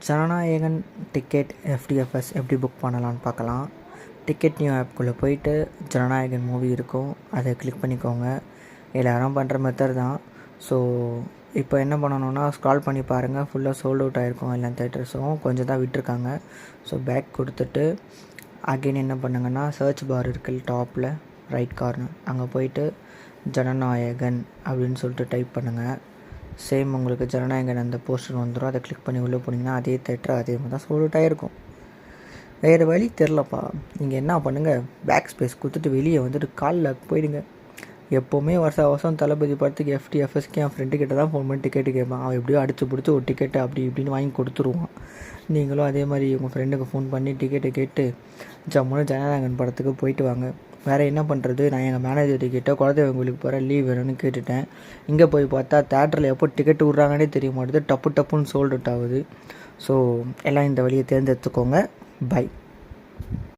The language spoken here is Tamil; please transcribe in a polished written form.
ஜனநாயகன் டிக்கெட் எஃப்டிஎஃப்எஸ் எப்படி புக் பண்ணலான்னு பார்க்கலாம். டிக்கெட் நியூ ஆப்குள்ளே போயிட்டு ஜனநாயகன் மூவி இருக்கும், அதை கிளிக் பண்ணிக்கோங்க. எல்லோரும் பண்ணுற மெத்தட் தான். ஸோ இப்போ என்ன பண்ணணுன்னா, ஸ்க்ரால் பண்ணி பாருங்கள், ஃபுல்லாக சோல்ட் அவுட் ஆகிருக்கும். எல்லா தேட்டர்ஸும் கொஞ்சம் தான் விட்டுருக்காங்க. ஸோ பேக் கொடுத்துட்டு அகெயின் என்ன பண்ணுங்கன்னா, சர்ச் பார் இருக்குல்ல டாப்பில் ரைட் கார்னர், அங்கே போயிட்டு ஜனநாயகன் அப்படின்னு சொல்லிட்டு டைப் பண்ணுங்கள். சேம் உங்களுக்கு ஜனநாயகன் அந்த போஸ்டர் வந்துடும். அதை கிளிக் பண்ணி உள்ளே போனீங்கன்னா அதே தேட்டர் அதே மாதிரி தான் சோல்ட் அவுட் ஆகிருக்கும். வேறு வழி தெரிலப்பா, நீங்கள் என்ன பண்ணுங்கள், பேக் ஸ்பேஸ் கொடுத்துட்டு வெளியே வந்துட்டு காலில் போயிடுங்க. எப்போவுமே வருஷம் தளபதி படத்துக்கு எஃப்டிஎஃப்எஸ்க்கு என் ஃப்ரெண்டு கிட்ட தான் ஃபோன் பண்ணி டிக்கெட்டு கேட்பான். அவன் எப்படியோ அடித்து பிடிச்சி ஒரு டிக்கெட்டு அப்படி இப்படின்னு வாங்கி கொடுத்துருவான். நீங்களும் அதே மாதிரி உங்கள் ஃப்ரெண்டுக்கு ஃபோன் பண்ணி டிக்கெட்டை கேட்டு ஜம்முன்னு ஜனநாயகன் படத்துக்கு போயிட்டு வாங்க. வேறு என்ன பண்ணுறது, நான் எங்கள் மேனேஜர் கிட்டே குலதெய்வம் கோயிலுக்கு போகிற லீவ் வேணும்னு கேட்டுட்டேன். இங்கே போய் பார்த்தா தேட்டரில் எப்போ டிக்கெட் விட்றாங்கன்னே தெரிய மாட்டேது, டப்புன்னு சோல்ட் அவுட் ஆகுது. ஸோ எல்லாம் இந்த வழியை தேர்ந்தெடுத்துக்கோங்க. பை.